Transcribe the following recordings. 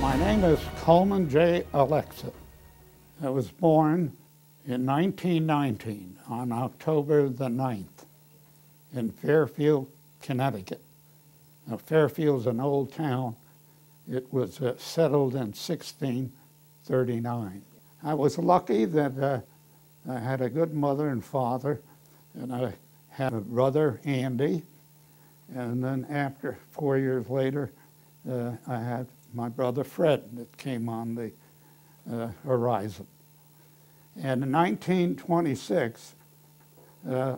My name is Coleman J. Alexa. I was born in 1919 on October the 9th in Fairfield, Connecticut. Now, Fairfield's an old town. It was settled in 1639. I was lucky that I had a good mother and father, and I had a brother, Andy, and then after 4 years later, I had my brother Fred that came on the horizon. And in 1926,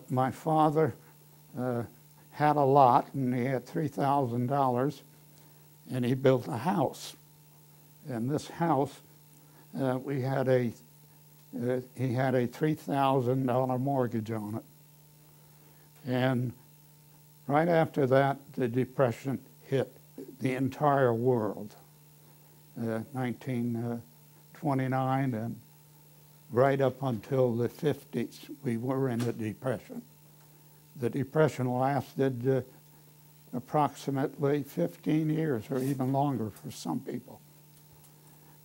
my father had a lot, and he had $3,000, and he built a house. And this house, he had a $3,000 mortgage on it. And right after that, the Depression hit the entire world. 1929 and right up until the 50s, we were in a depression. The Depression lasted approximately 15 years or even longer for some people.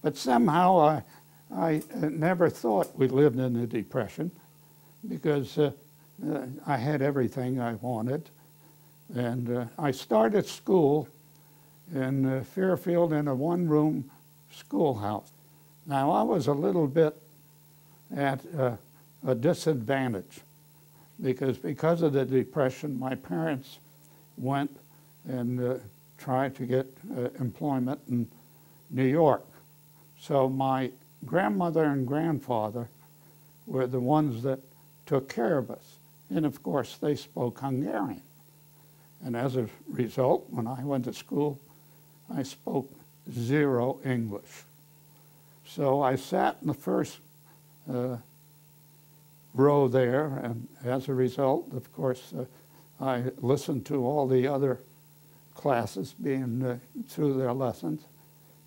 But somehow I never thought we lived in a depression because I had everything I wanted. And I started school in Fairfield in a one-room schoolhouse. Now, I was a little bit at a disadvantage because of the Depression, my parents went and tried to get employment in New York. So my grandmother and grandfather were the ones that took care of us. And of course, they spoke Hungarian. And as a result, when I went to school, I spoke zero English. So I sat in the first row there, and as a result, of course, I listened to all the other classes being through their lessons.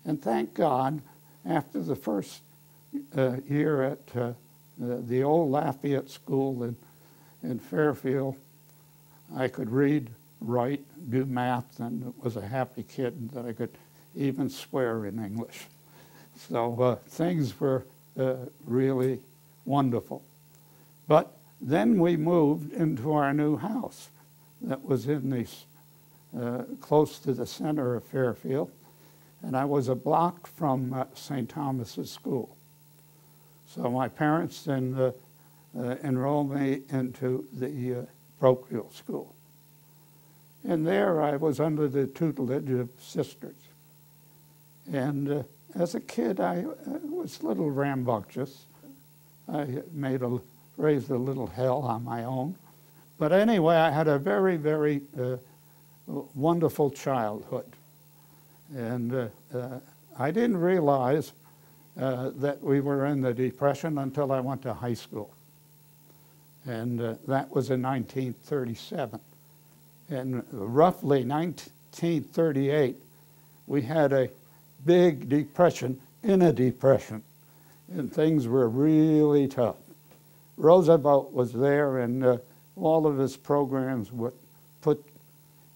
And thank God, after the first year at the old Lafayette School in Fairfield, I could read, write, do math, and was a happy kid that I could even swear in English. So things were really wonderful. But then we moved into our new house that was in the close to the center of Fairfield, and I was a block from St. Thomas's School. So my parents then enrolled me into the parochial school. And there I was under the tutelage of sisters. And as a kid, I was a little rambunctious. I raised a little hell on my own. But anyway, I had a very, very wonderful childhood. And I didn't realize that we were in the Depression until I went to high school. And that was in 1937. And roughly 1938, we had a big depression in a depression. and things were really tough. Roosevelt was there, and all of his programs would put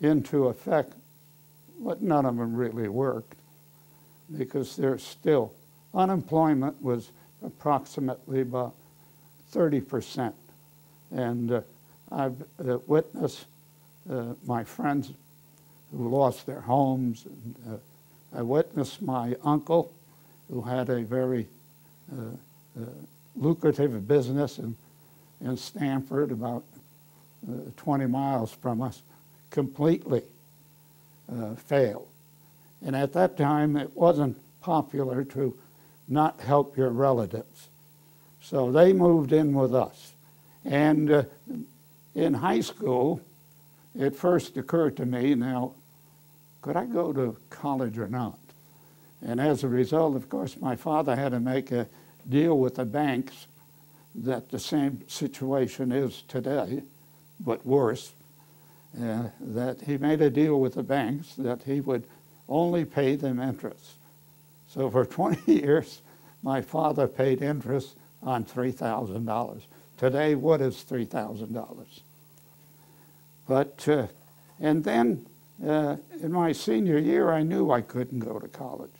into effect, but none of them really worked, because there's still, unemployment was approximately about 30%. And I've witnessed my friends who lost their homes. And, I witnessed my uncle, who had a very lucrative business in Stamford, about 20 miles from us, completely failed. And at that time, it wasn't popular to not help your relatives. So they moved in with us. And in high school, it first occurred to me, now, could I go to college or not? And as a result, of course, my father had to make a deal with the banks that the same situation is today, but worse, that he made a deal with the banks that he would only pay them interest. So for 20 years, my father paid interest on $3,000. Today, what is $3,000? But, and then in my senior year, I knew I couldn't go to college.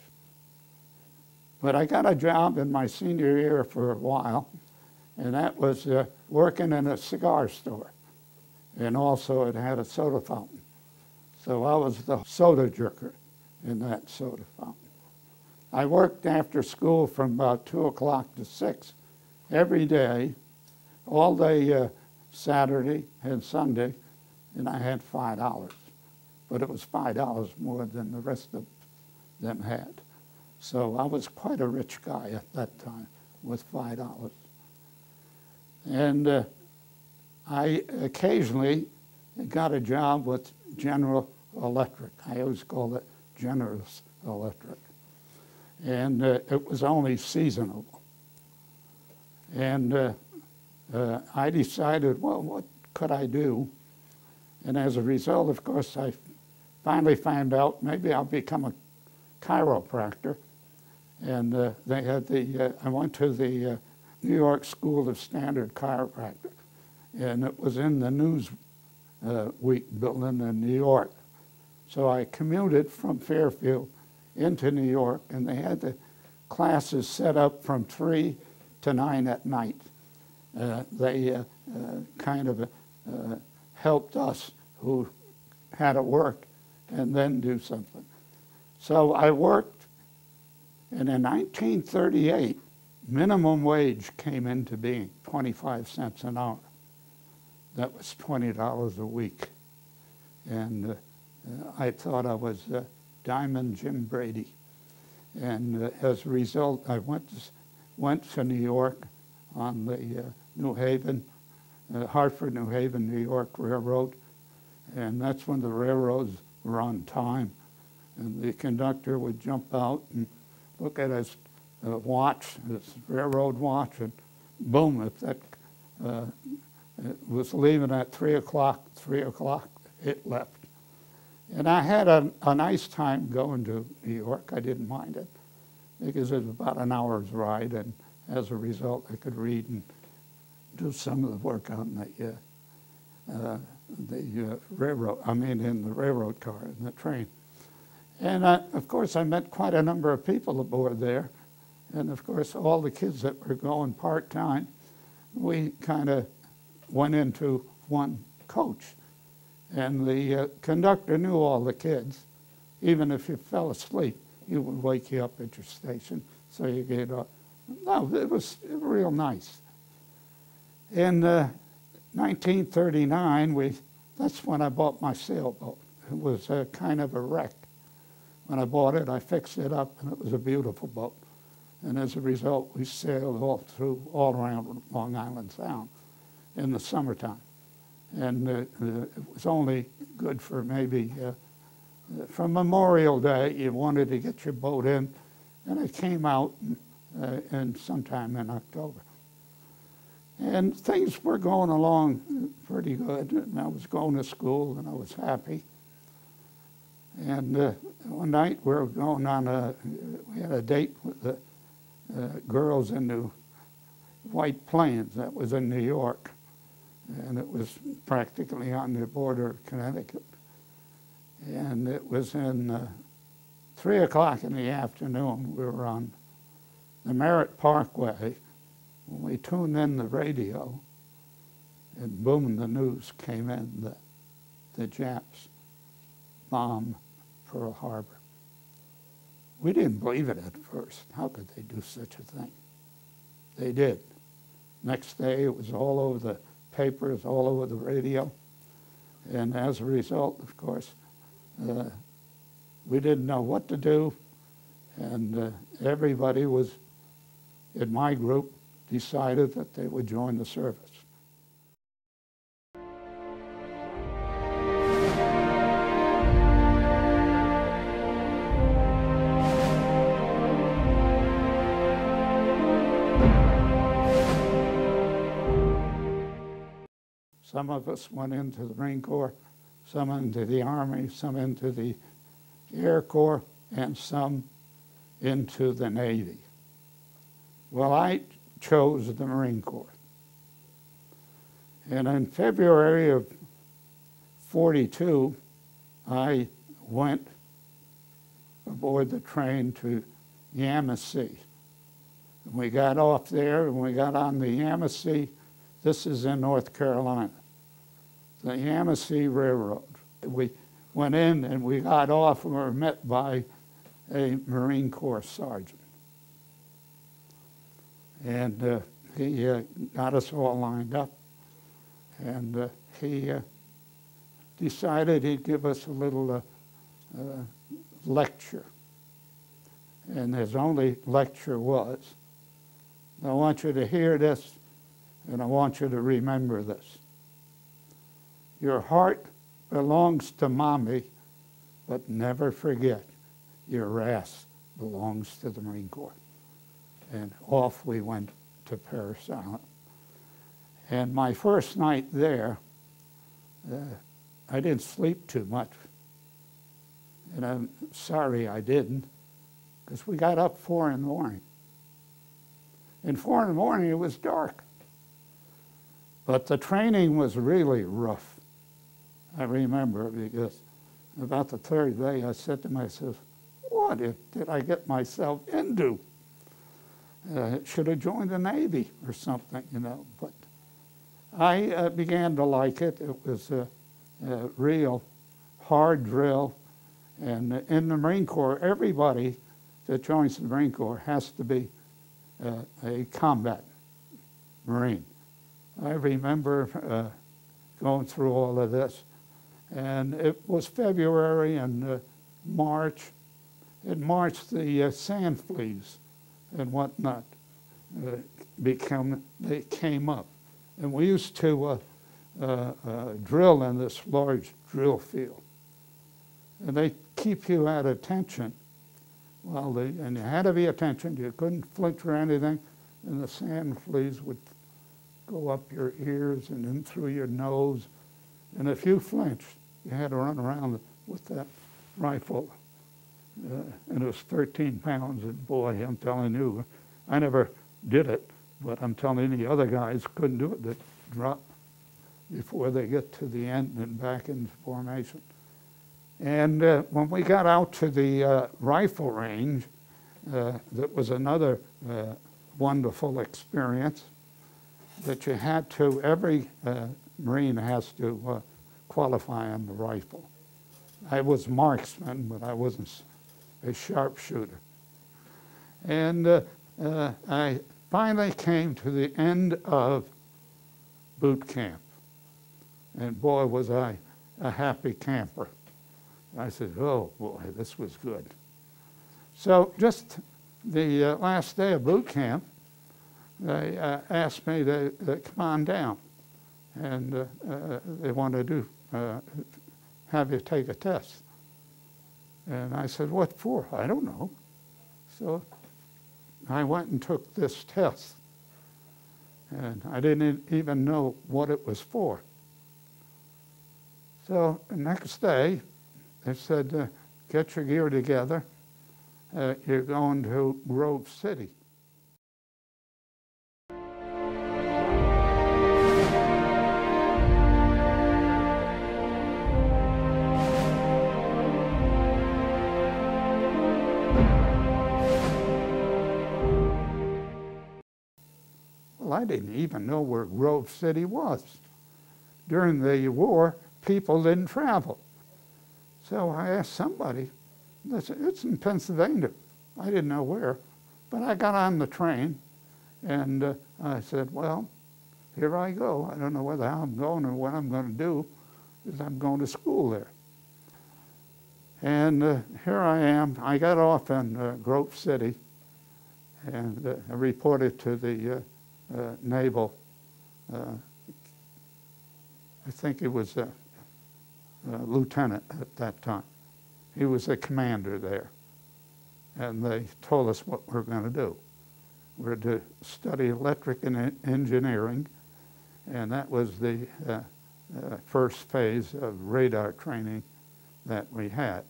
But I got a job in my senior year for a while, and that was working in a cigar store. And also it had a soda fountain. So I was the soda jerker in that soda fountain. I worked after school from about 2 o'clock to 6 every day, all day Saturday and Sunday, and I had $5. But it was $5 more than the rest of them had. So I was quite a rich guy at that time with $5. And I occasionally got a job with General Electric. I always called it General Electric. And it was only seasonal. And I decided, well, what could I do? And as a result, of course, I finally found out maybe I'll become a chiropractor. And they had I went to the New York School of Standard Chiropractic. And it was in the Newsweek building in New York. So I commuted from Fairfield into New York, and they had the classes set up from 3 to 9 at night. They kind of helped us who had to work and then do something. So I worked, and in 1938, minimum wage came into being, 25 cents an hour. That was $20 a week. And I thought I was Diamond Jim Brady. And as a result, I went to New York on the New Haven, Hartford, New Haven, New York Railroad. And that's when the railroads were on time. And the conductor would jump out and look at his watch, his railroad watch, and boom, if that was leaving at 3 o'clock, it left. And I had a nice time going to New York. I didn't mind it because it was about an hour's ride, and as a result, I could read and do some of the work on the railroad, in the railroad car, in the train. And of course, I met quite a number of people aboard there. And of course, all the kids that were going part-time, we kind of went into one coach. And the conductor knew all the kids. Even if you fell asleep, he would wake you up at your station so you get up. No, it was real nice. In 1939, that's when I bought my sailboat. It was kind of a wreck. When I bought it, I fixed it up, and it was a beautiful boat. And as a result, we sailed all around Long Island Sound in the summertime. And it was only good for maybe, from Memorial Day, you wanted to get your boat in, and it came out in sometime in October. And things were going along pretty good, and I was going to school, and I was happy. And one night we were going on we had a date with the girls into White Plains. That was in New York, and it was practically on the border of Connecticut. And it was in 3 o'clock in the afternoon. We were on the Merritt Parkway when we tuned in the radio, and boom, the news came in that the Japs bombed Pearl Harbor. We didn't believe it at first. How could they do such a thing? They did. Next day, it was all over the papers, all over the radio. And as a result, of course, we didn't know what to do. And everybody was, in my group, decided that they would join the service. Some of us went into the Marine Corps, some into the Army, some into the Air Corps, and some into the Navy. Well, I chose the Marine Corps. And in February of '42, I went aboard the train to USMC. And we got off there, and we got on the USMC. This is in North Carolina, the USMC Railroad. We went in and we got off and were met by a Marine Corps sergeant. And he got us all lined up, and he decided he'd give us a little lecture. And his only lecture was, I want you to hear this, and I want you to remember this. Your heart belongs to Mommy, but never forget your ass belongs to the Marine Corps. And off we went to Parris Island. And my first night there, I didn't sleep too much. And I'm sorry I didn't, because we got up 4 in the morning. And 4 in the morning, it was dark. But the training was really rough. I remember, because about the 3rd day, I said to myself, what did I get myself into? Should have joined the Navy or something, you know. But I began to like it. It was a real hard drill. And in the Marine Corps, everybody that joins the Marine Corps has to be a combat Marine. I remember going through all of this. And it was February and March. In March, the sand fleas and whatnot they came up. And we used to drill in this large drill field. And they keep you at attention. Well, and you had to be attention. You couldn't flinch or anything. And the sand fleas would go up your ears and in through your nose. And if you flinched, you had to run around with that rifle. And it was 13 pounds. And boy, I'm telling you, I never did it, but I'm telling you, the other guys couldn't do it. They'd drop before they get to the end and back into formation. And when we got out to the rifle range, that was another wonderful experience that you had to, every Marine has to qualify on the rifle. I was marksman, but I wasn't a sharpshooter. And I finally came to the end of boot camp. And boy, was I a happy camper. I said, oh boy, this was good. So just the last day of boot camp, they asked me to come on down. And they wanted to have you take a test. And I said, what for? I don't know. So I went and took this test. And I didn't even know what it was for. So the next day, they said, get your gear together. You're going to Grove City. Well, I didn't even know where Grove City was. During the war, people didn't travel. So I asked somebody, they said, it's in Pennsylvania. I didn't know where, but I got on the train, and I said, well, here I go. I don't know whether how I'm going or what I'm going to do, because I'm going to school there. And here I am. I got off in Grove City, and I reported to the naval, I think it was a lieutenant at that time. He was a commander there. And they told us what we're going to do. We're to study electric and engineering, and that was the first phase of radar training that we had.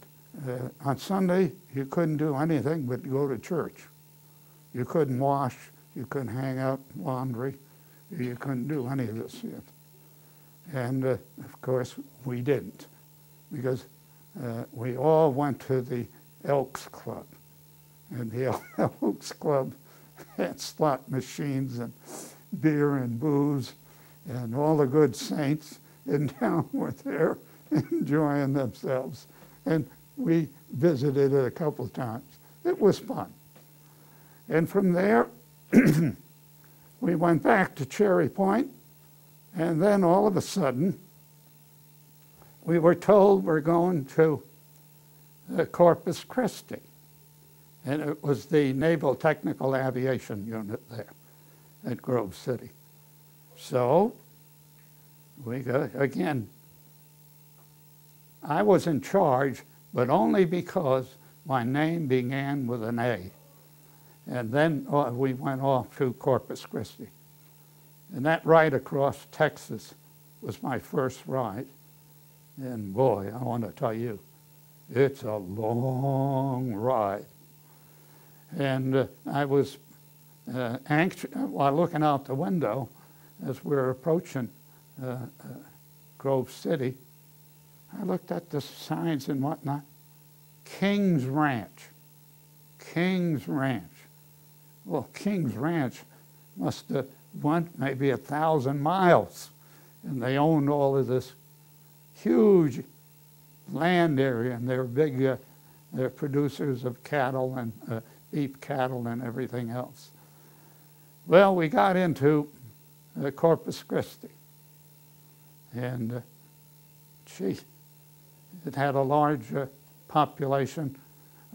On Sunday, you couldn't do anything but go to church. You couldn't wash, you couldn't hang out laundry, you couldn't do any of this yet. And of course, we didn't, because we all went to the Elks Club. And the Elks Club had slot machines and beer and booze, and all the good saints in town were there enjoying themselves. And we visited it a couple of times. It was fun. And from there, we went back to Cherry Point, and then all of a sudden, we were told we're going to Corpus Christi. And it was the Naval Technical Aviation Unit there at Grove City. So, we got, again, I was in charge, but only because my name began with an A. And then we went off to Corpus Christi. And that ride across Texas was my first ride. And boy, I want to tell you, it's a long ride. And I was anxious while looking out the window as we were approaching Grove City. I looked at the signs and whatnot. King's Ranch. King's Ranch. Well, King's Ranch must have went maybe 1,000 miles. And they owned all of this huge land area, and they were big they're producers of cattle and beef cattle and everything else. Well, we got into Corpus Christi, and gee, it had a large population.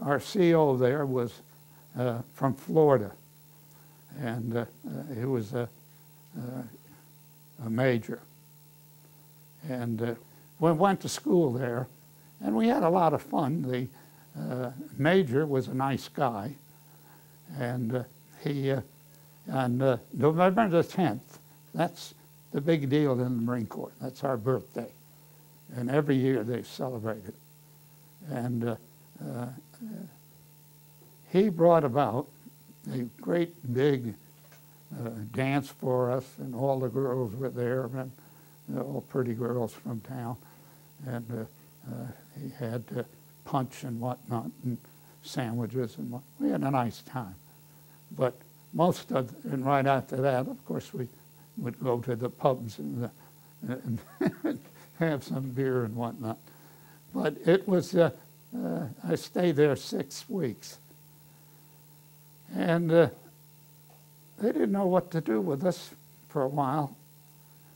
Our CO there was from Florida, and he was a major. And we went to school there, and we had a lot of fun. The major was a nice guy, and he, on November the 10th, that's the big deal in the Marine Corps. That's our birthday. And every year they celebrate it. And he brought about a great big dance for us, and all the girls were there, and all pretty girls from town. And he had punch and whatnot, and sandwiches and what. We had a nice time. But most of, and right after that, of course, we would go to the pubs and have some beer and whatnot. But it was, I stayed there 6 weeks. And they didn't know what to do with us for a while.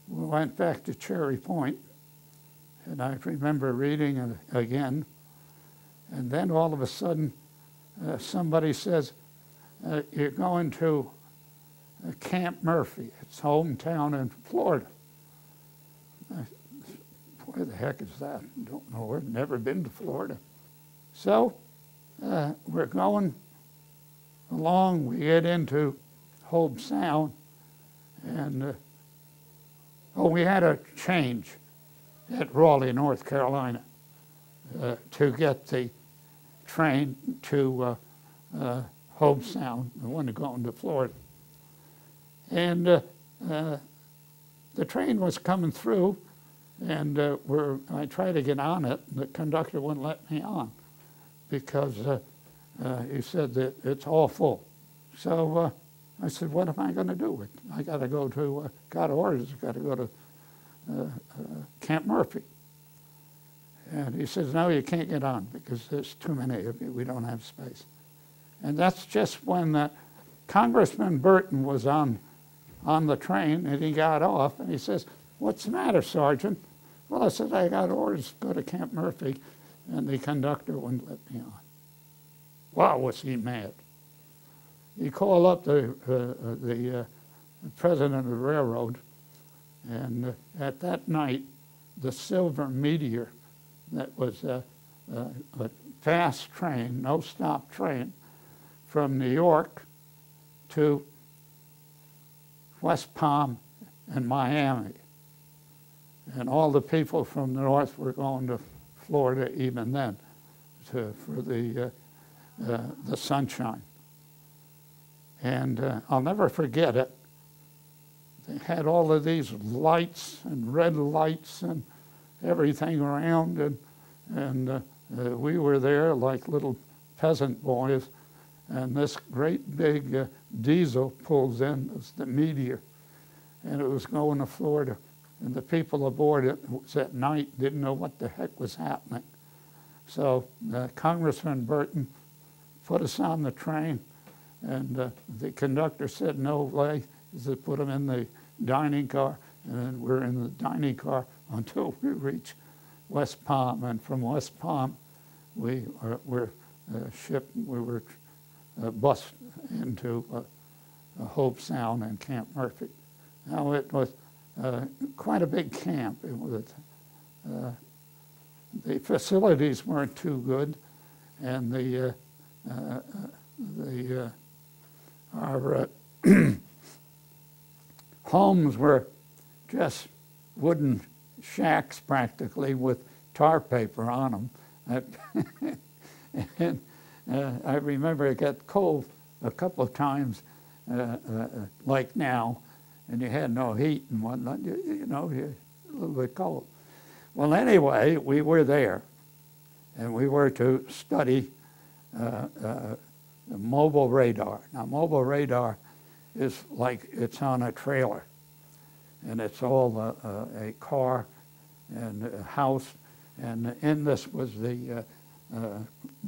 We went back to Cherry Point, and I remember reading it again. And then all of a sudden, somebody says, you're going to Camp Murphy. It's hometown in Florida. Where the heck is that? I don't know. I've never been to Florida. So we're going along. We get into Hobe Sound, and we had a change at Raleigh, North Carolina, to get the train to Hobe Sound, the one going to Florida. And the train was coming through, and I tried to get on it, and the conductor wouldn't let me on because he said that it's all full. So I said, what am I going to do with it? I got to go to, got orders, got to go to Camp Murphy. And he says, no, you can't get on because there's too many of you. We don't have space. And that's just when Congressman Burton was on the train, and he got off, and he says, what's the matter, Sergeant? Well, I said, I got orders to go to Camp Murphy, and the conductor wouldn't let me on. Wow, was he mad. He called up the president of the railroad, and at that night, the Silver Meteor, that was a fast train, no-stop train, from New York to West Palm and Miami. And all the people from the north were going to Florida even then for the sunshine. And I'll never forget it. They had all of these lights and red lights and everything around, and we were there like little peasant boys, and this great big diesel pulls in, it's the Meteor, and it was going to Florida. And the people aboard it was at night, didn't know what the heck was happening. So Congressman Burton put us on the train, and the conductor said, no way. He said, put them in the dining car, and then we're in the dining car until we reach West Palm. And from West Palm, we were shipped, we were bused into Hope Sound and Camp Murphy. Now it was quite a big camp. It was, the facilities weren't too good, and our homes were just wooden shacks practically with tar paper on them. And I remember it got cold a couple of times, like now, and you had no heat and whatnot, you know, you're a little bit cold. Well, anyway, we were there, and we were to study the mobile radar. Now, mobile radar is like it's on a trailer, and it's all a car and a house, and in this was the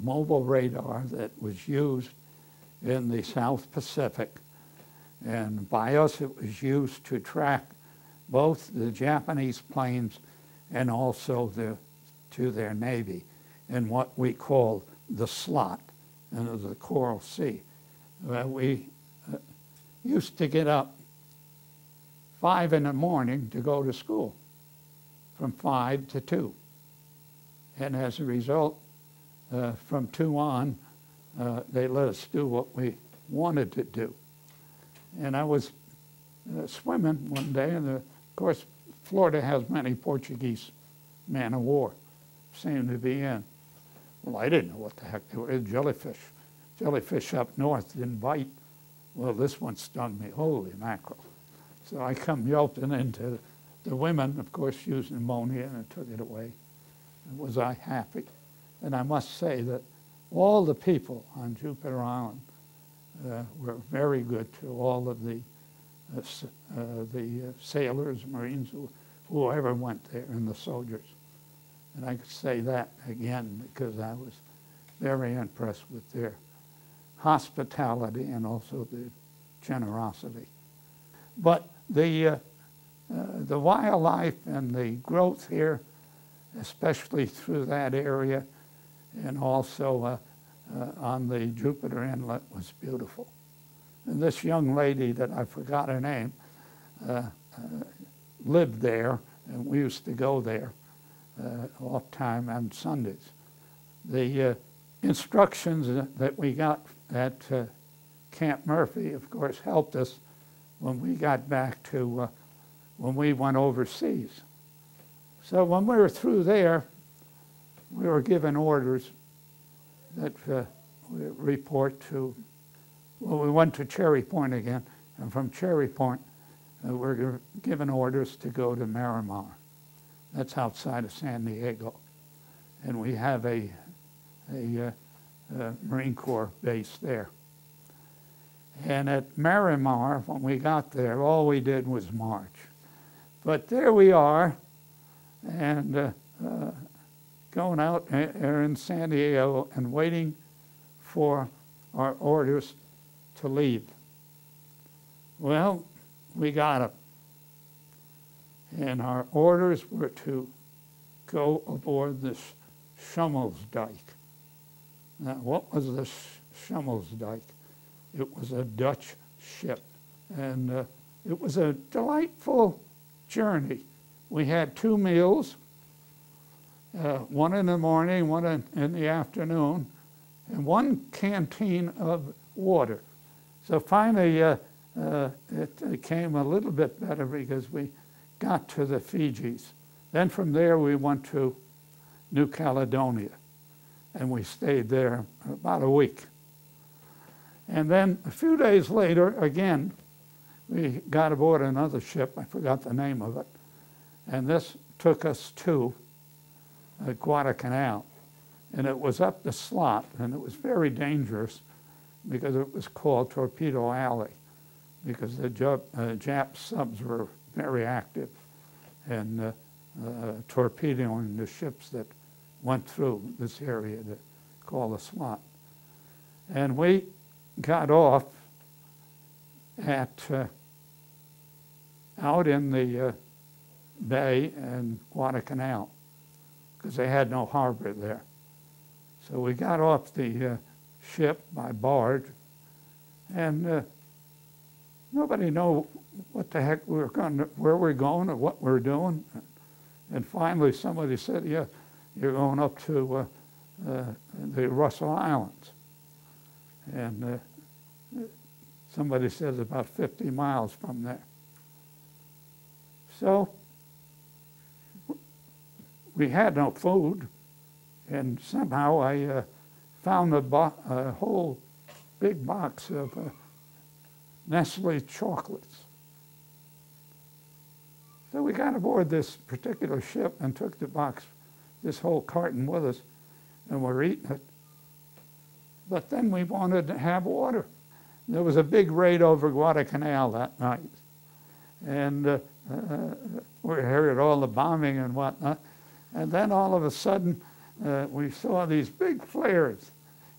mobile radar that was used in the South Pacific. And by us, it was used to track both the Japanese planes and also to their Navy in what we call the slot under the Coral Sea. We used to get up 5 in the morning to go to school, from 5 to 2. And as a result, from 2 on, they let us do what we wanted to do. And I was swimming one day, and of course, Florida has many Portuguese man-of-war, seemed to be in. Well, I didn't know what the heck they were. Jellyfish. Jellyfish up north didn't bite. Well, this one stung me. Holy mackerel. So I come yelping into the women, of course, used pneumonia, and I took it away. And was I happy? And I must say that all the people on Jupiter Island were very good to all of the sailors, Marines, whoever went there, and the soldiers. And I could say that again because I was very impressed with their hospitality and also the generosity. But the wildlife and the growth here, especially through that area, and also on the Jupiter Inlet, was beautiful. And this young lady that I forgot her name lived there, and we used to go there off time on Sundays. The instructions that we got at Camp Murphy, of course, helped us when we got back to when we went overseas. So when we were through there, we were given orders that we report to, well, we went to Cherry Point again, and from Cherry Point, we were given orders to go to Miramar. That's outside of San Diego. And we have a Marine Corps base there. And at Miramar, when we got there, all we did was march. But there we are, and going out there in San Diego and waiting for our orders to leave. Well, we got them. And our orders were to go aboard this Schemmelsdijk. Now, what was the Schemmelsdijk? It was a Dutch ship, and it was a delightful journey. We had 2 meals, one in the morning, one in the afternoon, and 1 canteen of water. So finally, it became a little bit better because we got to the Fijis. Then from there, we went to New Caledonia, and we stayed there about a week. And then a few days later, again, we got aboard another ship. I forgot the name of it. And this took us to Guadalcanal. And it was up the slot, and it was very dangerous because it was called Torpedo Alley, because the Jap subs were very active and torpedoing the ships that went through this area called the slot. And we got off at out in the bay in Guadalcanal because they had no harbor there. So we got off the ship by barge, and nobody knew what the heck we were going to, where we're going or what we're doing. And finally somebody said, yeah, you're going up to the Russell Islands. And somebody said it's about 50 miles from there. So we had no food, and somehow I found a whole big box of Nestle chocolates. So we got aboard this particular ship and took the box, this whole carton with us, and we're eating it. But then we wanted to have water. There was a big raid over Guadalcanal that night. And we heard all the bombing and whatnot. And then all of a sudden, we saw these big flares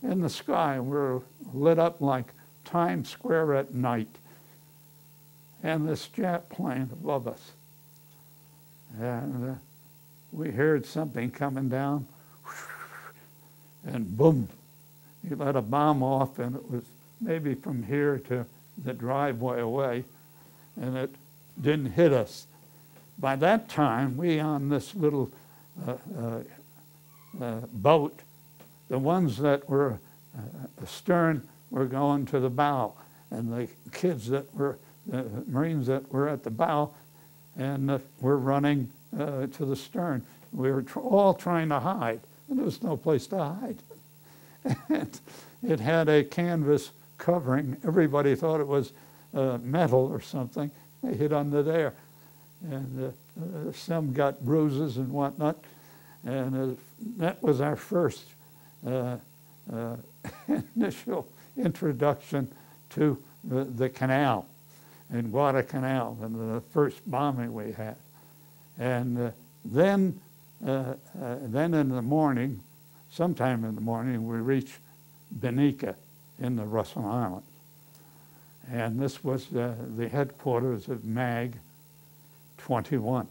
in the sky. We were lit up like Times Square at night. And this jet plane above us. And we heard something coming down. And boom. He let a bomb off, and it was maybe from here to the driveway away, and it didn't hit us. By that time, we on this little boat, the ones that were astern were going to the bow, and the kids that were, the Marines that were at the bow, and were running to the stern. We were all trying to hide, and there was no place to hide. And it had a canvas covering. Everybody thought it was metal or something. They hid under there. And some got bruises and whatnot. And that was our first initial introduction to the canal in Guadalcanal, and the first bombing we had. And then in the morning, sometime in the morning, we reached Benica in the Russell Islands. And this was the headquarters of MAG 21.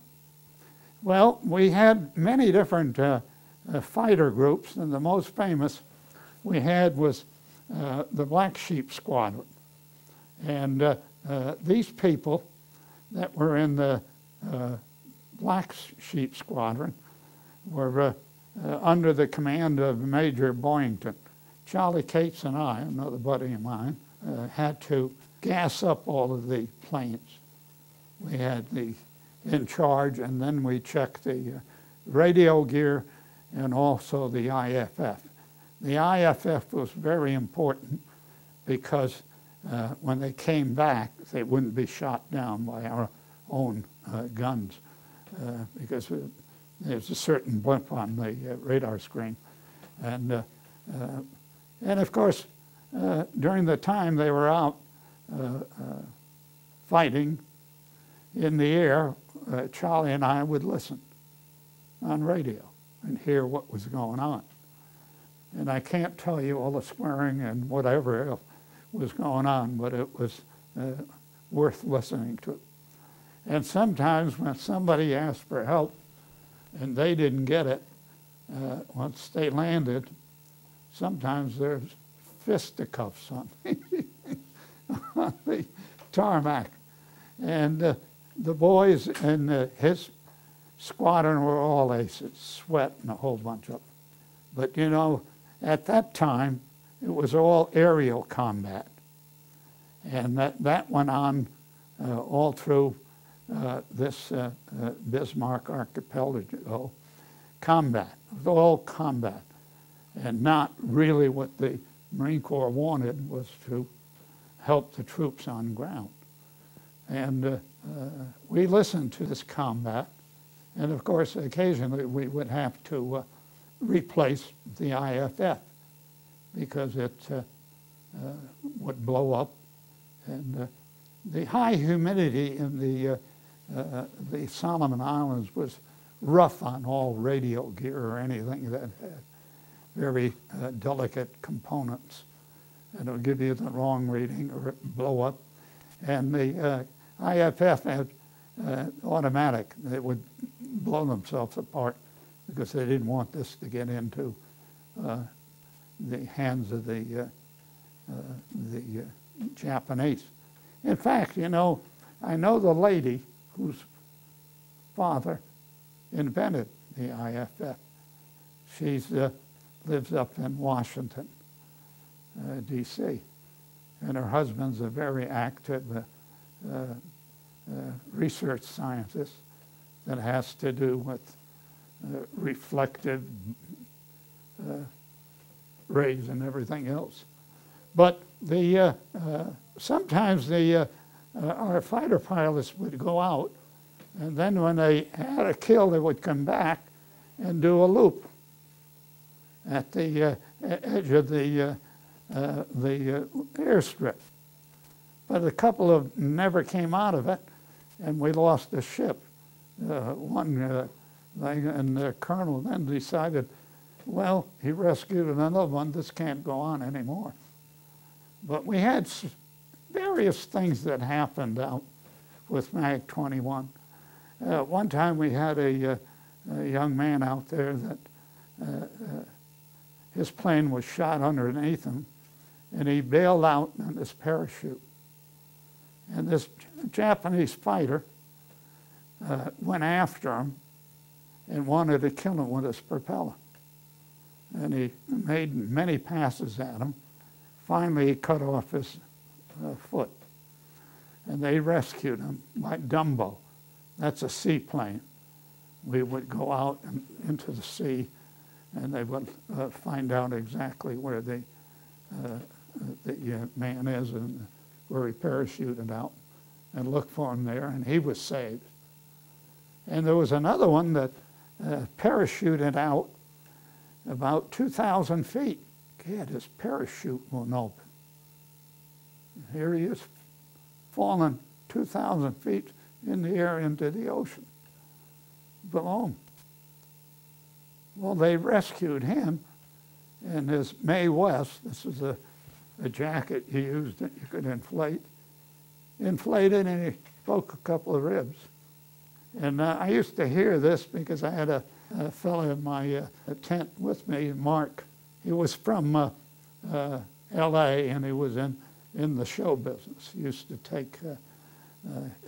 Well, we had many different fighter groups, and the most famous we had was the Black Sheep Squadron. And these people that were in the Black Sheep Squadron were under the command of Major Boyington. Charlie Cates and I, another buddy of mine, had to gas up all of the planes. We had the in charge, and then we checked the radio gear and also the IFF. The IFF was very important because when they came back, they wouldn't be shot down by our own guns because there's a certain blip on the radar screen. And of course, during the time they were out, fighting in the air, Charlie and I would listen on radio and hear what was going on. And I can't tell you all the swearing and whatever else was going on, but it was worth listening to. And sometimes when somebody asked for help and they didn't get it, once they landed, sometimes there's fisticuffs on on the tarmac. And the boys in his squadron were all aces, Sweat and a whole bunch of them. But you know, at that time, it was all aerial combat. And that went on all through this Bismarck archipelago combat. It was all combat. And not really what the Marine Corps wanted was to help the troops on ground. And we listened to this combat. And of course, occasionally we would have to replace the IFF because it would blow up. And the high humidity in the Solomon Islands was rough on all radio gear or anything that had very delicate components. And it would give you the wrong reading or it would blow up. And the IFF had automatic. They would blow themselves apart because they didn't want this to get into the hands of the Japanese. In fact, you know, I know the lady whose father invented the IFF. She lives up in Washington, D.C., and her husband's a very active research scientist that has to do with reflective rays and everything else. But the sometimes our fighter pilots would go out, and then when they had a kill, they would come back and do a loop at the edge of the airstrip. But a couple of never came out of it, and we lost the ship. One thing, and the colonel then decided, well, he rescued another one. This can't go on anymore. But we had various things that happened out with MAG 21. One time we had a young man out there that his plane was shot underneath him, and he bailed out on his parachute. And this Japanese fighter went after him and wanted to kill him with his propeller. And he made many passes at him. Finally, he cut off his foot. And they rescued him by Dumbo. That's a seaplane. We would go out into the sea, and they would find out exactly where the man is and where he parachuted out and look for him there, and he was saved. And there was another one that parachuted out about 2,000 feet. God, his parachute won't open. Here he is, falling 2,000 feet in the air into the ocean below him. Well, they rescued him, and his Mae West, this is a jacket you used that you could inflated, and he broke a couple of ribs. And I used to hear this because I had a fellow in my tent with me, Mark. He was from L.A., and he was in the show business. He used to take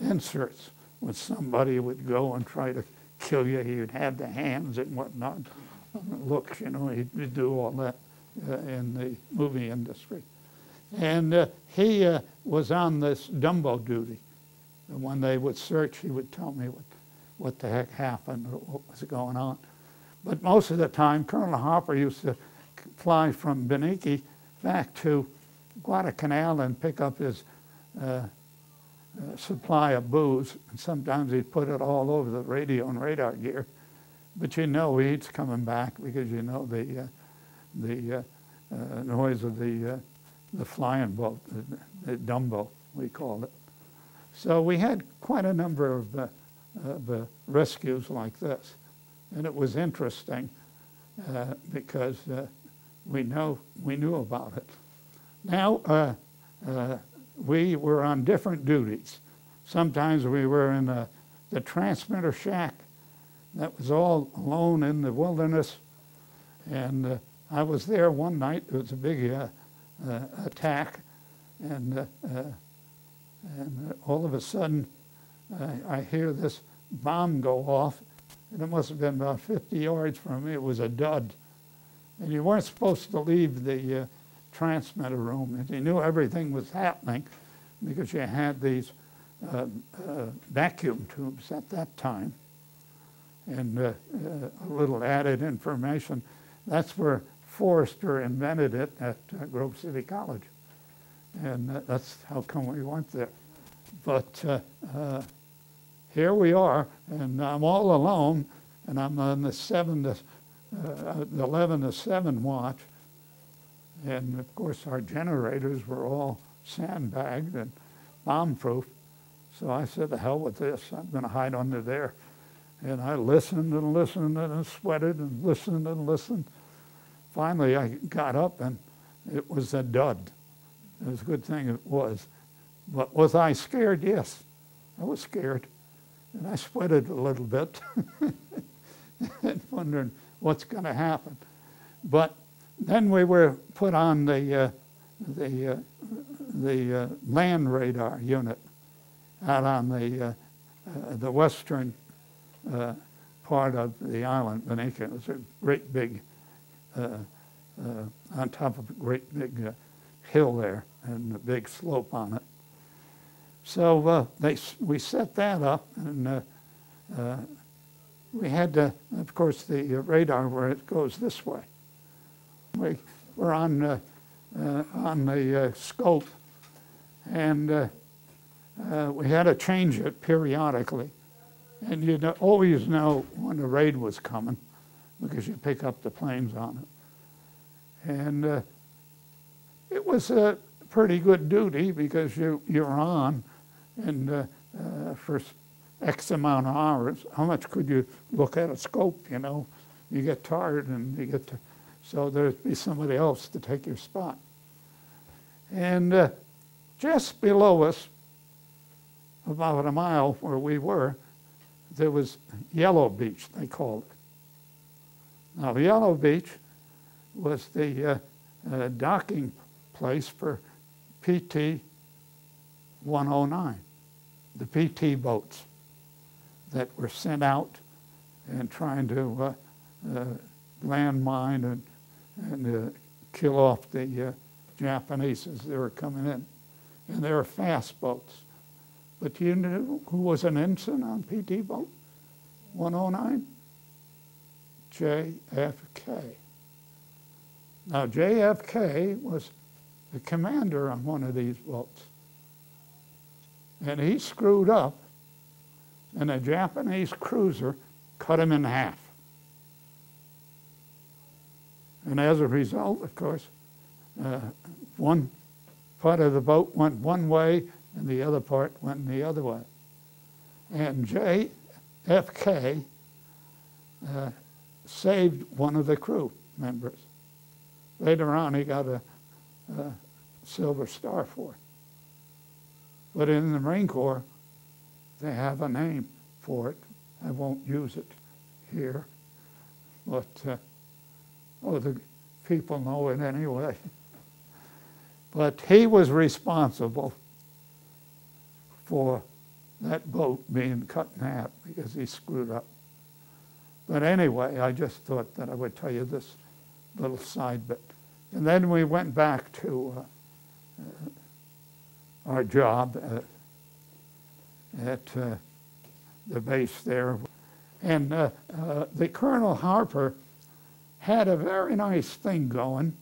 inserts when somebody would go and try to kill you. He would have the hands and whatnot. Looks, you know, he'd do all that in the movie industry. And he was on this Dumbo duty. And when they would search, he would tell me what the heck happened or what was going on. But most of the time, Colonel Hopper used to fly from Benicia back to Guadalcanal and pick up his supply of booze. And sometimes he'd put it all over the radio and radar gear. But you know he's coming back because you know the noise of the flying boat, the Dumbo, we called it. So we had quite a number of rescues like this. And it was interesting because we knew about it. Now, we were on different duties. Sometimes we were in the transmitter shack that was all alone in the wilderness. And I was there one night. It was a big attack. And all of a sudden, I hear this bomb go off. And it must have been about 50 yards from me. It was a dud. And you weren't supposed to leave the transmitter room. And you knew everything was happening because you had these vacuum tubes at that time. And a little added information. That's where Forrester invented it at Grove City College. And that's how come we went there. But here we are, and I'm all alone, and I'm on the 11 to 7 watch. And of course, our generators were all sandbagged and bomb-proof. So I said, the hell with this, I'm going to hide under there. And I listened and listened and sweated and listened and listened. Finally, I got up, and it was a dud. It was a good thing it was. But was I scared? Yes, I was scared. And I sweated a little bit and wondering what's going to happen. But then we were put on the land radar unit out on the western part of the island, Benica. It was a great big, on top of a great big hill there and a big slope on it. So we set that up, and we had to, of course, the radar where it goes this way. We were on the scope, and we had to change it periodically. And you'd always know when a raid was coming because you pick up the planes on it. And it was a pretty good duty because you're on, and for X amount of hours, how much could you look at a scope, you know? You get tired and you get to, so there'd be somebody else to take your spot. And just below us, about a mile where we were, there was Yellow Beach, they called it. Now, Yellow Beach was the docking place for PT 109, the PT boats that were sent out and trying to landmine and kill off the Japanese as they were coming in. And they were fast boats. But you knew who was an ensign on PT boat 109? JFK. Now, JFK was the commander on one of these boats. And he screwed up, and a Japanese cruiser cut him in half. And as a result, of course, one part of the boat went one way, and the other part went the other way. And JFK saved one of the crew members. Later on, he got a Silver Star for it. But in the Marine Corps, they have a name for it. I won't use it here, but the people know it anyway. But he was responsible for that boat being cut in half because he screwed up. But anyway, I just thought that I would tell you this little side bit. And then we went back to our job at the base there. And the Colonel Harper had a very nice thing going.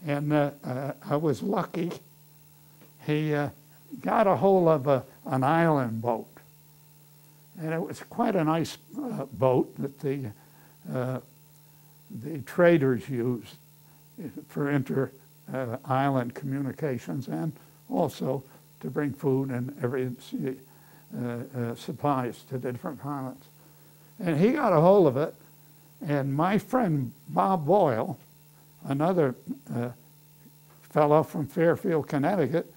And I was lucky. He got a hold of an island boat. And it was quite a nice boat that the traders used for inter-island communications and also to bring food and every supplies to the different pilots. And he got a hold of it, and my friend Bob Boyle, another fellow from Fairfield, Connecticut,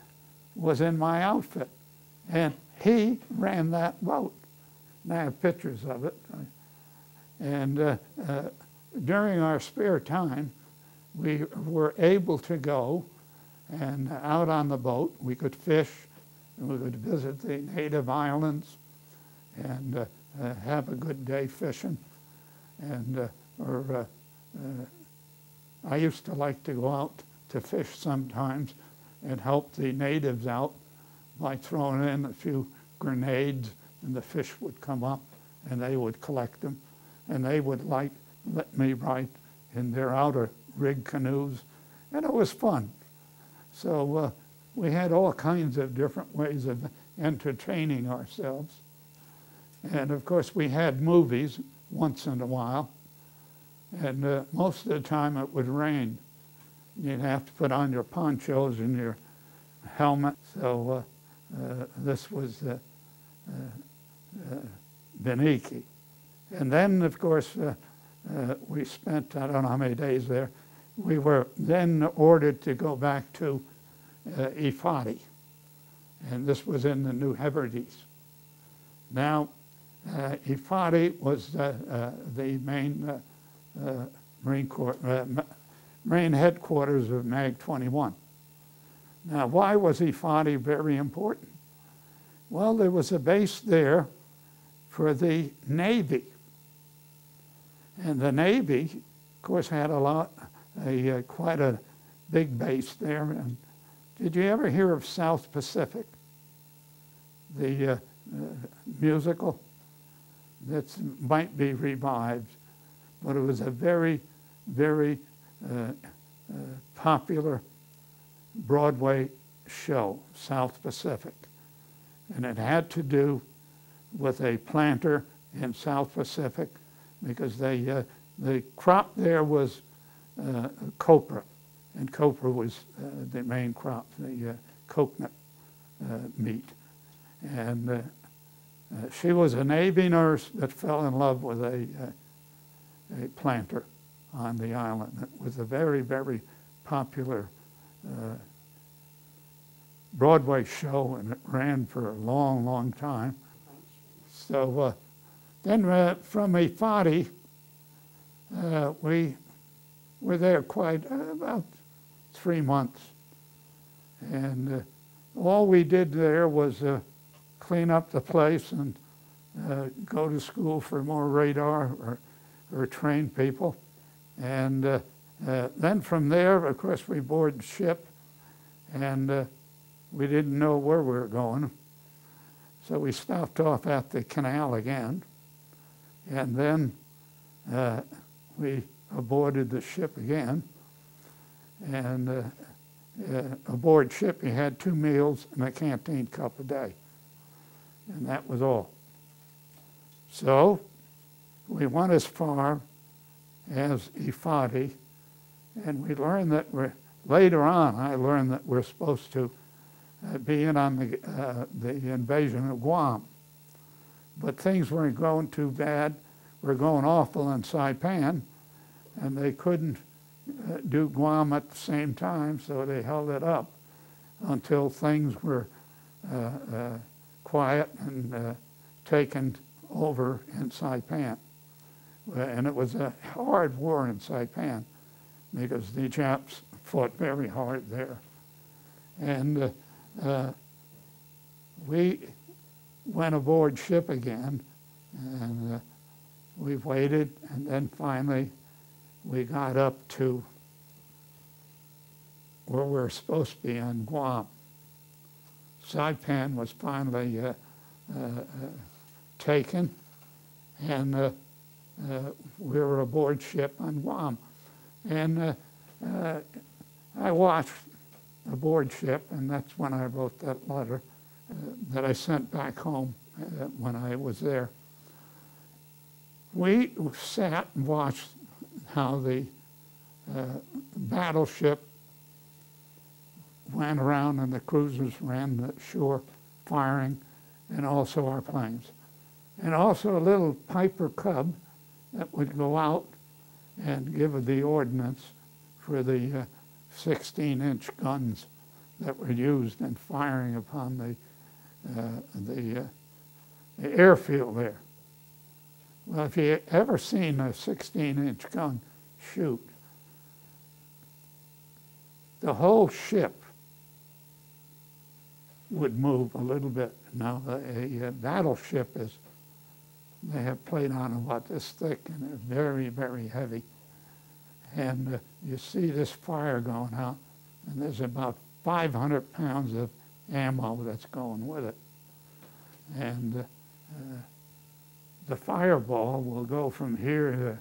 was in my outfit. And he ran that boat. And I have pictures of it. And during our spare time, we were able to go and out on the boat. We could fish, and we could visit the native islands and have a good day fishing. And I used to like to go out to fish sometimes and help the natives out by throwing in a few grenades, and the fish would come up and they would collect them, and they would let me ride in their outer rig canoes, and it was fun. So we had all kinds of different ways of entertaining ourselves. And of course we had movies once in a while, and most of the time it would rain. You'd have to put on your ponchos and your helmet. So this was Beniki. And then, of course, we spent, I don't know how many days there. We were then ordered to go back to Ifadi, and this was in the New Hebrides. Now, Ifadi was the main Marine Corps, main headquarters of MAG 21. Now, why was Ifadi very important? Well, there was a base there for the Navy. And the Navy, of course, had quite a big base there. And did you ever hear of South Pacific, the musical? That might be revived, but it was a very, very popular Broadway show, South Pacific. And it had to do with a planter in South Pacific, because the crop there was copra, and copra was the main crop, the coconut meat. And she was a Navy nurse that fell in love with a planter on the island. It was a very, very popular Broadway show, and it ran for a long, long time. So then from Ifadi, we were there quite about 3 months. And all we did there was clean up the place and go to school for more radar or train people. And then from there, of course, we boarded ship, and we didn't know where we were going. So we stopped off at the canal again, and then we aborted the ship again. And aboard ship, you had 2 meals and a canteen cup a day, and that was all. So we went as far as Ifadi, and we learned that later on, I learned that we're supposed to be in on the invasion of Guam. But things weren't going too bad. We're going awful in Saipan, and they couldn't do Guam at the same time, so they held it up until things were quiet and taken over in Saipan. And it was a hard war in Saipan because the Japs fought very hard there. And we went aboard ship again, and we waited, and then finally we got up to where we were supposed to be on Guam. Saipan was finally taken, and we were aboard ship on Guam. And I watched aboard ship, and that's when I wrote that letter that I sent back home when I was there. We sat and watched how the battleship went around and the cruisers ran the shore firing, and also our planes. And also a little Piper Cub that would go out and give the ordnance for the 16-inch guns that were used in firing upon the airfield there. Well, if you ever seen a 16-inch gun shoot, the whole ship would move a little bit. Now, a battleship is, they have plate on them about this thick, and they're very, very heavy. And you see this fire going out, and there's about 500 pounds of ammo that's going with it. And the fireball will go from here to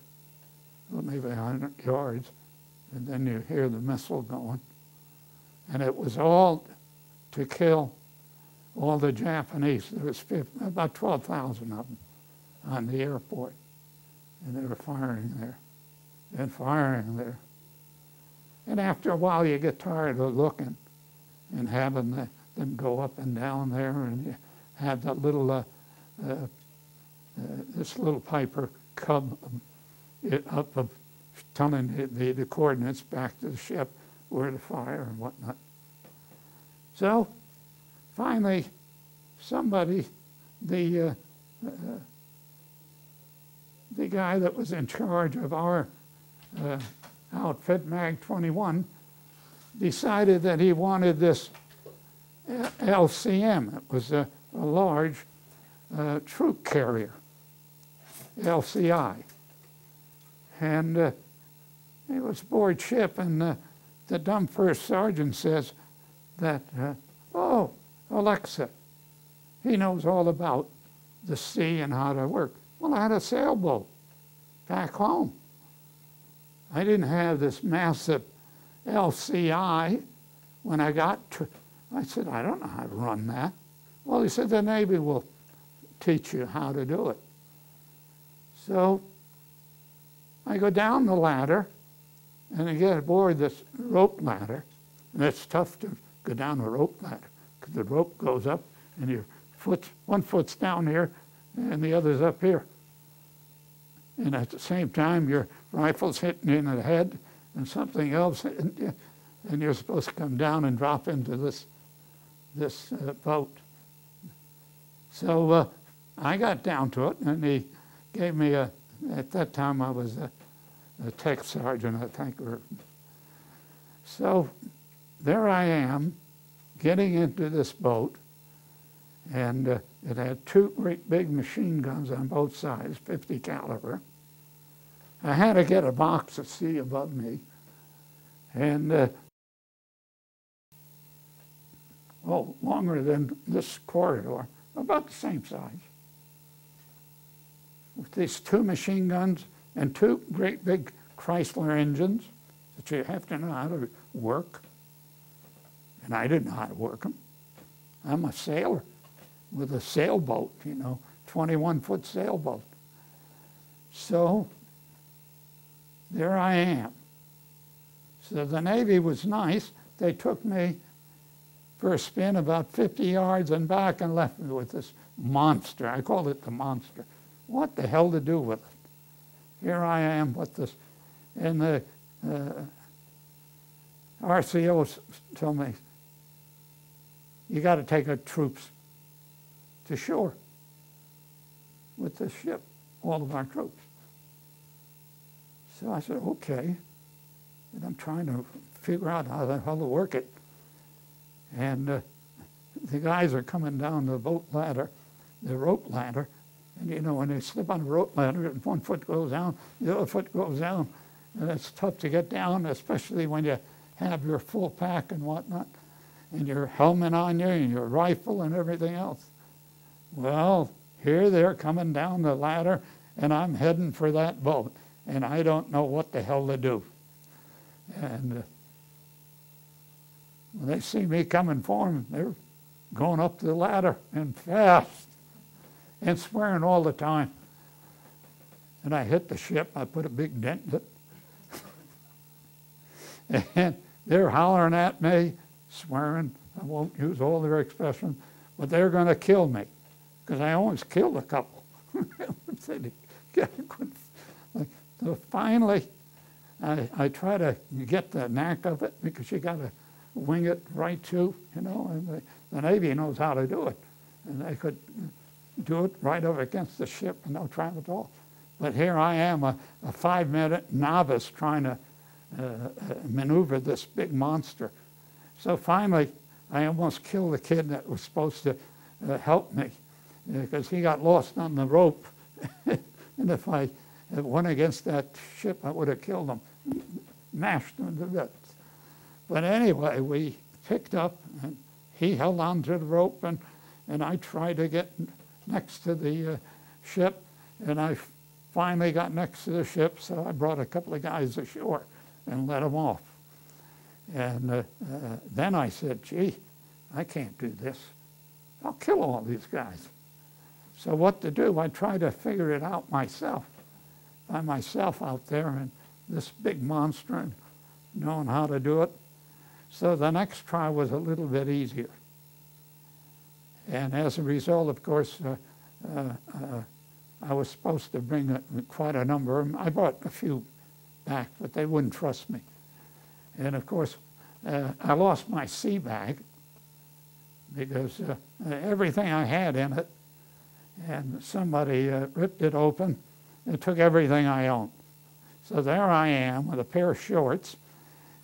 well, maybe 100 yards, and then you hear the missile going. And it was all to kill all the Japanese. There was about 12,000 of them on the airport, and they were firing there and firing there. And after a while, you get tired of looking and having them go up and down there, and you have that little, this little Piper Cub up of telling the coordinates back to the ship where to fire and whatnot. So finally, somebody, the guy that was in charge of our outfit, Mag 21, decided that he wanted this LCM. It was a large troop carrier, LCI. And it was aboard ship, and the dumb first sergeant says that, oh, Alexa, he knows all about the sea and how to work. Well, I had a sailboat back home. I didn't have this massive LCI when I got to, I said, I don't know how to run that. Well, he said, the Navy will teach you how to do it. So I go down the ladder, and I get aboard this rope ladder, and it's tough to go down a rope ladder because the rope goes up, and your one foot's down here, and the other's up here. And at the same time, your rifle's hitting you in the head, and something else, and you're supposed to come down and drop into this boat. So I got down to it, and he gave me at that time I was a tech sergeant, I think. So there I am, getting into this boat, and it had two great big machine guns on both sides, 50 caliber. I had to get a box to see above me, and longer than this corridor, about the same size. With these two machine guns and two great big Chrysler engines that you have to know how to work. And I didn't know how to work them. I'm a sailor with a sailboat, 21-foot sailboat. So there I am. So the Navy was nice. They took me for a spin about 50 yards and back and left me with this monster. I called it the monster. What the hell to do with it? Here I am with this. And the RCO told me, you got to take our troops to shore with this ship, all of our troops. So I said, okay. And I'm trying to figure out how the hell to work it. And the guys are coming down the boat ladder, the rope ladder, and when they slip on the rope ladder, one foot goes down, the other foot goes down, and it's tough to get down, especially when you have your full pack and whatnot, and your helmet on you, and your rifle and everything else. Well, here they're coming down the ladder, and I'm heading for that boat, and I don't know what the hell to do. And when they see me coming for them, they're going up the ladder and fast and swearing all the time. And I hit the ship. I put a big dent in it. And they're hollering at me, swearing. I won't use all their expressions, but they're going to kill me, because I always killed a couple. So finally, I try to get the knack of it, because you got to wing it right too, you know, and the Navy knows how to do it. And they could do it right over against the ship and no trouble at all. But here I am, a 5-minute novice trying to maneuver this big monster. So finally, I almost killed the kid that was supposed to help me, because he got lost on the rope. And if I went against that ship, I would have killed him, mashed him to bits. But anyway, we picked up, and he held on to the rope, and I tried to get next to the ship, and I finally got next to the ship, so I brought a couple of guys ashore and let them off. And then I said, gee, I can't do this. I'll kill all these guys. So what to do? I tried to figure it out myself, by myself out there, and this big monster, and knowing how to do it. So the next try was a little bit easier. And as a result, of course, I was supposed to bring quite a number of them. I brought a few back, but they wouldn't trust me. And of course, I lost my sea bag, because everything I had in it, and somebody ripped it open and took everything I owned. So there I am with a pair of shorts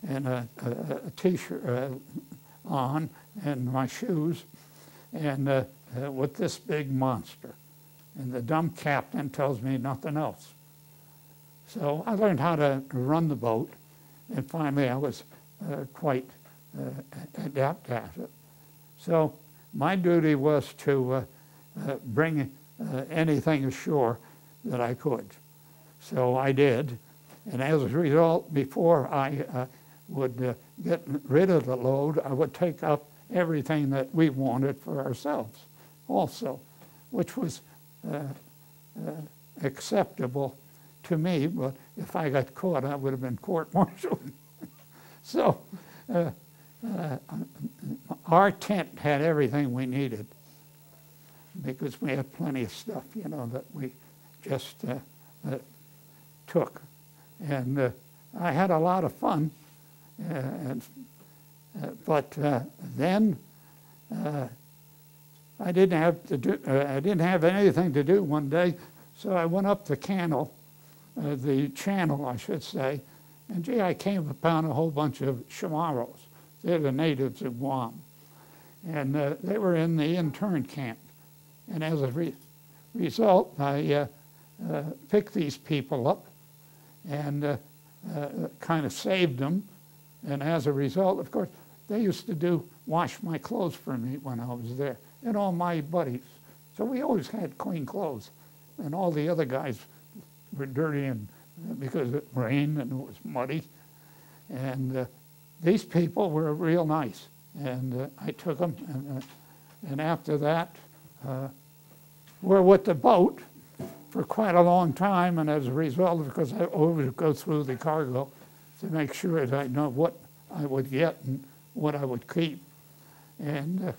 and a t-shirt on and my shoes, and with this big monster. And the dumb captain tells me nothing else. So I learned how to run the boat, and finally I was quite adept at it. So my duty was to bring anything ashore that I could. So I did, and as a result, before I would get rid of the load, I would take up everything that we wanted for ourselves also, which was acceptable to me, but if I got caught, I would have been court-martialed. So our tent had everything we needed, because we had plenty of stuff, you know, that we just took. And I had a lot of fun, but then I didn't have anything to do one day, so I went up the channel, I should say, and gee, I came upon a whole bunch of Chamorros. They're the natives of Guam, and they were in the intern camp. And as a result, I picked these people up and kind of saved them. And as a result, of course, they used to wash my clothes for me when I was there, and all my buddies. So we always had clean clothes, and all the other guys were dirty, and because it rained and it was muddy. And these people were real nice, and I took them, and after that, we're with the boat for quite a long time, and as a result, because I always go through the cargo to make sure that I know what I would get and what I would keep. And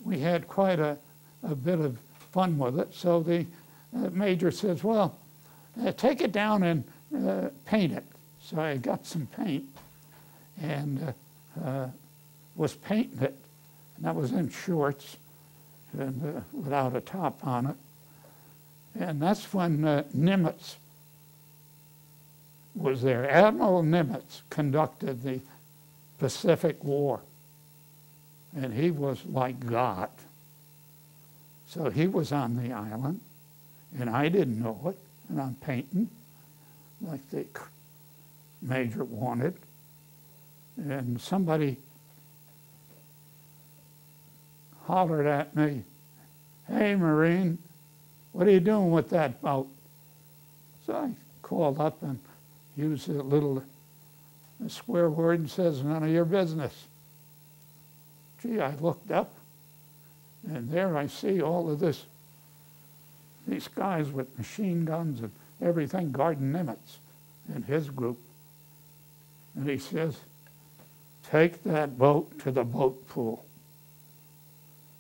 we had quite a bit of fun with it. So the major says, well, take it down and paint it. So I got some paint and was painting it. And I was in shorts and without a top on it. And that's when Nimitz was there. Admiral Nimitz conducted the Pacific War, and he was like God. So he was on the island, and I didn't know it, and I'm painting like the major wanted, and somebody hollered at me, "Hey, Marine, what are you doing with that boat?" So I called up and used a little swear word and says, "None of your business." Gee, I looked up, and there I see all of these guys with machine guns and everything guarding Nimitz and his group. And he says, take that boat to the boat pool.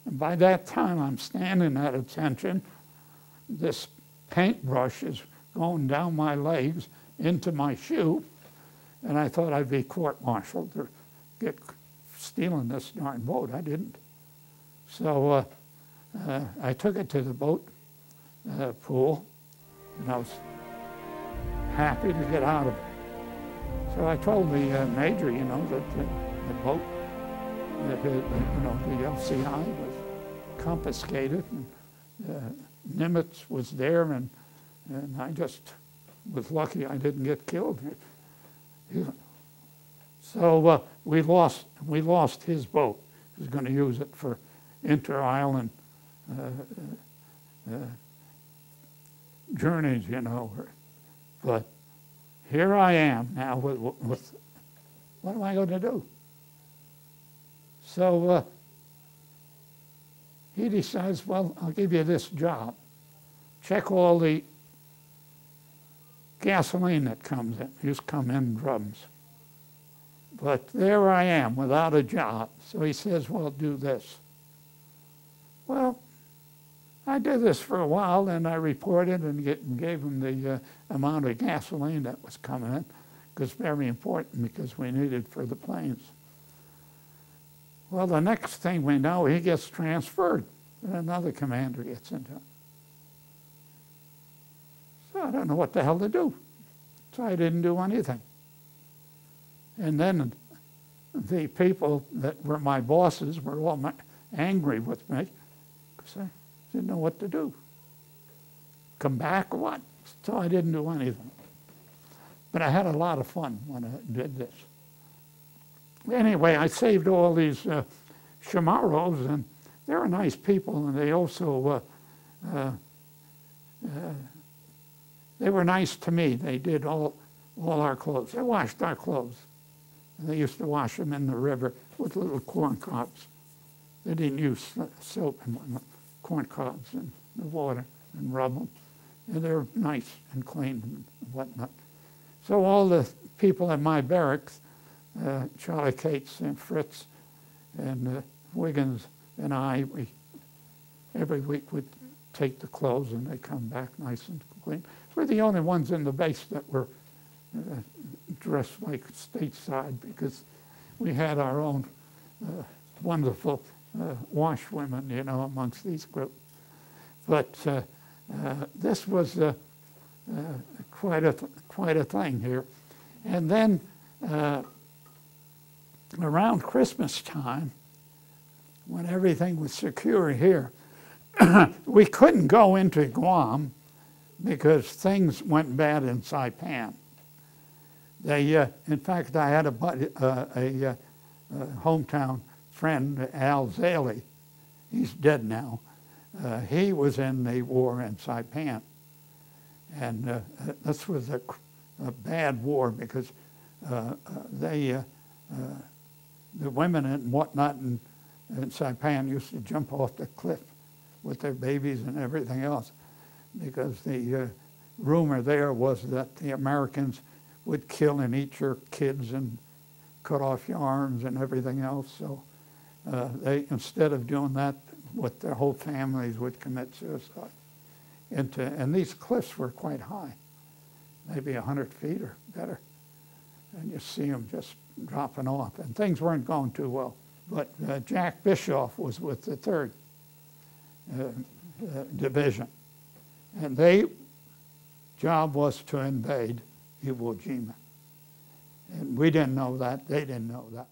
And by that time, I'm standing at attention. This paintbrush is going down my legs into my shoe, and I thought I'd be court-martialed to get stealing this darn boat. I didn't. So I took it to the boat pool, and I was happy to get out of it. So I told the major, you know, that the boat, that the LCI was confiscated, and Nimitz was there, and I just was lucky I didn't get killed. So we lost his boat. He was going to use it for inter-island journeys, you know. But here I am now with what am I going to do? So he decides, well, I'll give you this job. Check all the gasoline that comes in. Used to come in drums. But there I am without a job. So he says, well, do this. Well, I did this for a while, and I reported and gave him the amount of gasoline that was coming in, because it's very important, because we need it for the planes. Well, the next thing we know, he gets transferred, and another commander gets into it. So I don't know what the hell to do. So I didn't do anything. And then the people that were my bosses were all angry with me, because I didn't know what to do. Come back or what? So I didn't do anything. But I had a lot of fun when I did this. Anyway, I saved all these Chamorros, and they were nice people, and they also they were nice to me. They did all our clothes. They washed our clothes. And they used to wash them in the river with little corn cobs. They didn't use soap and whatnot. Corn cobs in the water and rub them. And they were nice and clean and whatnot. So all the people in my barracks, Charlie Cates and Fritz and Wiggins and I, every week we'd take the clothes and they'd come back nice and clean. We're the only ones in the base that were dressed like stateside, because we had our own wonderful washwomen, you know, amongst these groups. But this was quite a thing here. And then around Christmas time, when everything was secure here, we couldn't go into Guam because things went bad in Saipan. They, in fact, I had a hometown friend, Al Zaley. He's dead now. He was in the war in Saipan. And this was a bad war, because the women and whatnot in Saipan used to jump off the cliff with their babies and everything else, because the rumor there was that the Americans would kill and eat your kids and cut off your arms and everything else. So they, instead of doing that, with their whole families would commit suicide. And these cliffs were quite high, maybe 100 feet or better. And you see them just dropping off. And things weren't going too well. But Jack Bischoff was with the 3rd Division. And their job was to invade Iwo Jima. And we didn't know that. They didn't know that.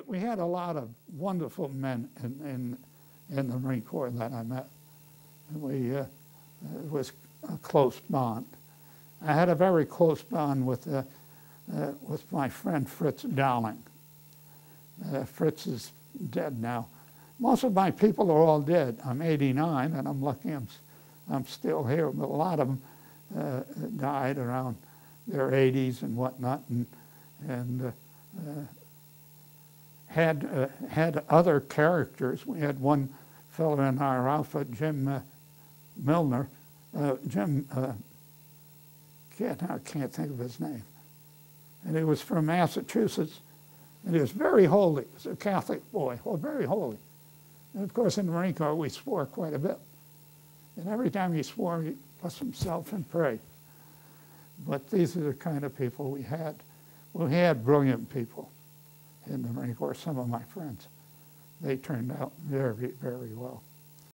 We had a lot of wonderful men in the Marine Corps that I met. It was a close bond. I had a very close bond with my friend Fritz Dowling. Fritz is dead now. Most of my people are all dead. I'm 89, and I'm lucky I'm still here. But a lot of them died around their 80s and whatnot. And had other characters. We had one fellow in our outfit, Jim Milner. I can't think of his name. And he was from Massachusetts, and he was very holy. He was a Catholic boy, very holy. And of course, in the Marine Corps, we swore quite a bit. And every time he swore, he blessed himself and prayed. But these are the kind of people we had. We had brilliant people in the Marine Corps, some of my friends. They turned out very, very well.